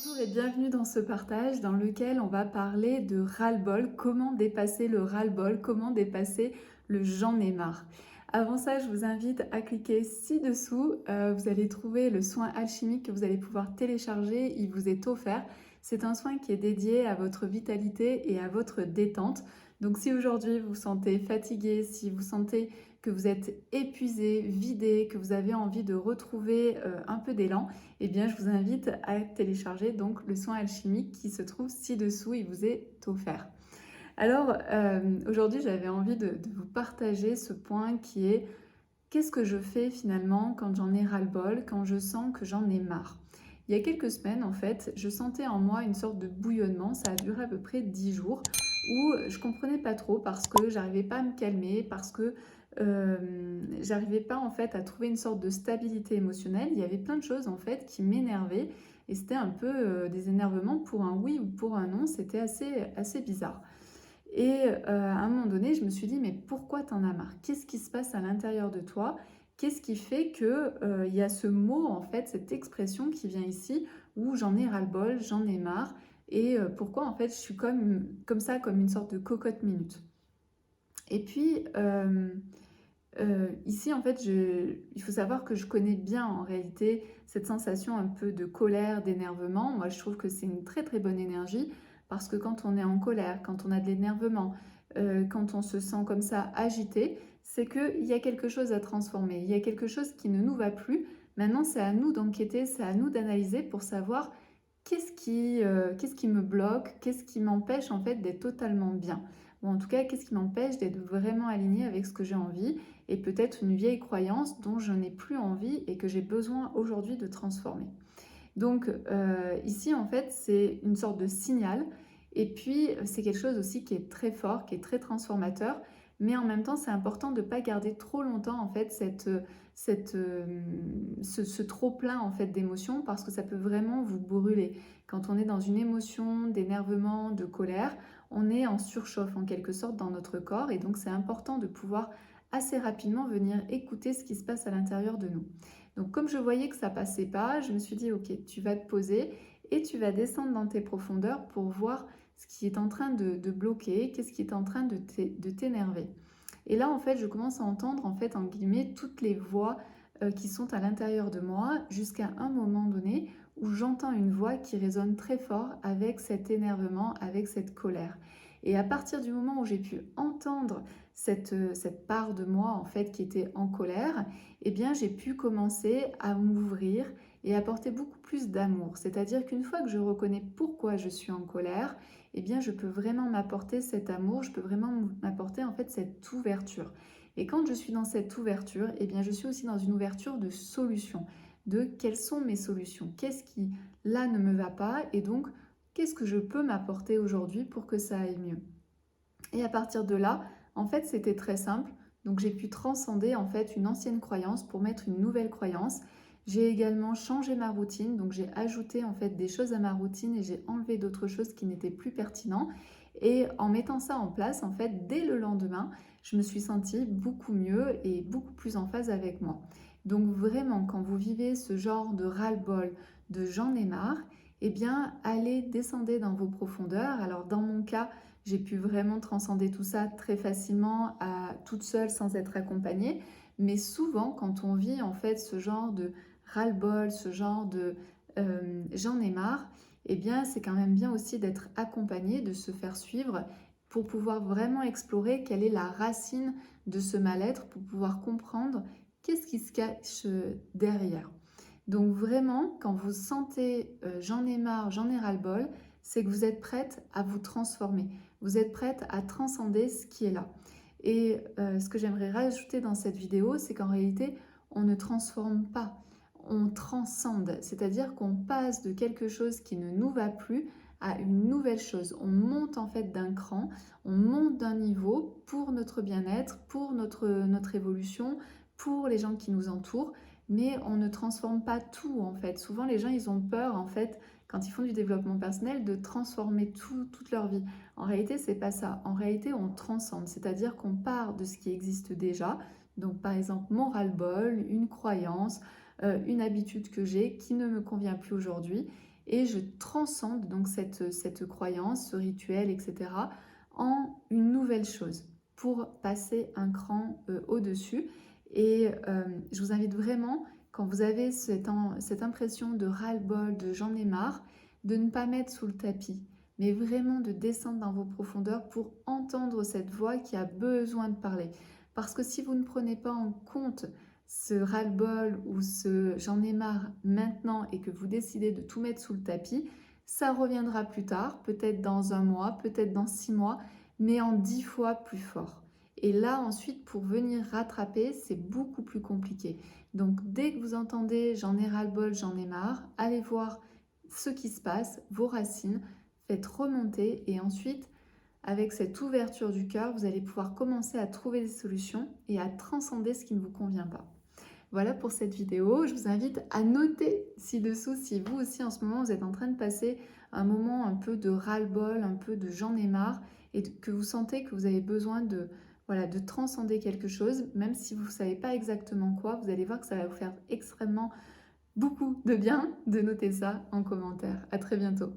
Bonjour et bienvenue dans ce partage dans lequel on va parler de ras-le-bol, comment dépasser le ras-le-bol, comment dépasser le j'en ai marre. Avant ça, je vous invite à cliquer ci-dessous, vous allez trouver le soin alchimique que vous allez pouvoir télécharger, il vous est offert. C'est un soin qui est dédié à votre vitalité et à votre détente. Donc si aujourd'hui vous vous sentez fatigué, si vous sentez que vous êtes épuisé, vidé, que vous avez envie de retrouver un peu d'élan, eh bien je vous invite à télécharger donc le soin alchimique qui se trouve ci-dessous, il vous est offert. Alors aujourd'hui j'avais envie de vous partager ce point qui est qu'est-ce que je fais finalement quand j'en ai ras-le-bol, quand je sens que j'en ai marre. Il y a quelques semaines en fait, je sentais en moi une sorte de bouillonnement, ça a duré à peu près 10 jours où je comprenais pas trop parce que j'arrivais pas à me calmer, parce que j'arrivais pas en fait à trouver une sorte de stabilité émotionnelle. Il y avait plein de choses en fait qui m'énervaient et c'était un peu des énervements pour un oui ou pour un non, c'était assez bizarre. Et à un moment donné, je me suis dit, mais pourquoi t'en as marre? Qu'est-ce qui se passe à l'intérieur de toi? Qu'est-ce qui fait que il y a ce mot, en fait, cette expression qui vient ici, où j'en ai ras-le-bol, j'en ai marre, et pourquoi, en fait, je suis comme ça, comme une sorte de cocotte minute. Et puis, ici, en fait, il faut savoir que je connais bien, en réalité, cette sensation un peu de colère, d'énervement. Moi, je trouve que c'est une très, très bonne énergie parce que quand on est en colère, quand on a de l'énervement, quand on se sent comme ça agité, c'est qu'il y a quelque chose à transformer. Il y a quelque chose qui ne nous va plus. Maintenant, c'est à nous d'enquêter, c'est à nous d'analyser pour savoir qu'est-ce qui me bloque, qu'est-ce qui m'empêche en fait d'être totalement bien. Ou en tout cas, qu'est-ce qui m'empêche d'être vraiment aligné avec ce que j'ai envie et peut-être une vieille croyance dont je n'ai plus envie et que j'ai besoin aujourd'hui de transformer. Donc ici, en fait, c'est une sorte de signal. Et puis, c'est quelque chose aussi qui est très fort, qui est très transformateur. Mais en même temps, c'est important de ne pas garder trop longtemps, en fait, ce trop-plein, en fait, d'émotions parce que ça peut vraiment vous brûler. Quand on est dans une émotion d'énervement, de colère, on est en surchauffe, en quelque sorte, dans notre corps. Et donc, c'est important de pouvoir assez rapidement venir écouter ce qui se passe à l'intérieur de nous. Donc comme je voyais que ça passait pas, je me suis dit ok, tu vas te poser et tu vas descendre dans tes profondeurs pour voir ce qui est en train de bloquer, qu'est-ce qui est en train de t'énerver. Et là en fait, je commence à entendre en fait en guillemets toutes les voix qui sont à l'intérieur de moi jusqu'à un moment donné où j'entends une voix qui résonne très fort avec cet énervement, avec cette colère. Et à partir du moment où j'ai pu entendre cette part de moi en fait qui était en colère, eh bien j'ai pu commencer à m'ouvrir et apporter beaucoup plus d'amour. C'est-à-dire qu'une fois que je reconnais pourquoi je suis en colère, eh bien je peux vraiment m'apporter cet amour, je peux vraiment m'apporter en fait cette ouverture. Et quand je suis dans cette ouverture, eh bien je suis aussi dans une ouverture de solutions, de quelles sont mes solutions, qu'est-ce qui là ne me va pas et donc qu'est-ce que je peux m'apporter aujourd'hui pour que ça aille mieux. Et à partir de là, en fait, c'était très simple. Donc j'ai pu transcender en fait une ancienne croyance pour mettre une nouvelle croyance. J'ai également changé ma routine, donc j'ai ajouté en fait des choses à ma routine et j'ai enlevé d'autres choses qui n'étaient plus pertinentes. Et en mettant ça en place, en fait, dès le lendemain, je me suis sentie beaucoup mieux et beaucoup plus en phase avec moi. Donc vraiment, quand vous vivez ce genre de ras-le-bol, de j'en ai marre, eh bien, allez, descendez dans vos profondeurs. Alors dans mon cas, j'ai pu vraiment transcender tout ça très facilement toute seule sans être accompagnée. Mais souvent, quand on vit en fait ce genre de ras-le-bol, ce genre de j'en ai marre, eh bien c'est quand même bien aussi d'être accompagné, de se faire suivre pour pouvoir vraiment explorer quelle est la racine de ce mal-être, pour pouvoir comprendre qu'est-ce qui se cache derrière. Donc vraiment, quand vous sentez j'en ai marre, j'en ai ras-le-bol, c'est que vous êtes prête à vous transformer. Vous êtes prête à transcender ce qui est là. Et ce que j'aimerais rajouter dans cette vidéo, c'est qu'en réalité, on ne transforme pas, on transcende. C'est-à-dire qu'on passe de quelque chose qui ne nous va plus à une nouvelle chose. On monte en fait d'un cran, on monte d'un niveau pour notre bien-être, pour notre évolution, pour les gens qui nous entourent, mais on ne transforme pas tout en fait. Souvent les gens ils ont peur en fait quand ils font du développement personnel de transformer toute leur vie. En réalité c'est pas ça. En réalité on transcende, c'est-à-dire qu'on part de ce qui existe déjà. Donc par exemple mon ras-le-bol, une croyance, une habitude que j'ai qui ne me convient plus aujourd'hui. et je transcende donc cette croyance, ce rituel, etc., en une nouvelle chose pour passer un cran au-dessus. Et je vous invite vraiment, quand vous avez cette impression de ras-le-bol, de j'en ai marre, de ne pas mettre sous le tapis, mais vraiment de descendre dans vos profondeurs pour entendre cette voix qui a besoin de parler. Parce que si vous ne prenez pas en compte ce ras-le-bol ou ce j'en ai marre maintenant et que vous décidez de tout mettre sous le tapis, ça reviendra plus tard, peut-être dans un mois, peut-être dans 6 mois, mais en 10 fois plus fort. Et là, ensuite, pour venir rattraper, c'est beaucoup plus compliqué. Donc, dès que vous entendez j'en ai ras-le-bol, j'en ai marre, allez voir ce qui se passe, vos racines, faites remonter et ensuite, avec cette ouverture du cœur, vous allez pouvoir commencer à trouver des solutions et à transcender ce qui ne vous convient pas. Voilà pour cette vidéo. Je vous invite à noter ci-dessous si vous aussi en ce moment vous êtes en train de passer un moment un peu de ras-le-bol, un peu de j'en ai marre et que vous sentez que vous avez besoin de, voilà, de transcender quelque chose, même si vous ne savez pas exactement quoi, vous allez voir que ça va vous faire extrêmement beaucoup de bien de noter ça en commentaire. À très bientôt.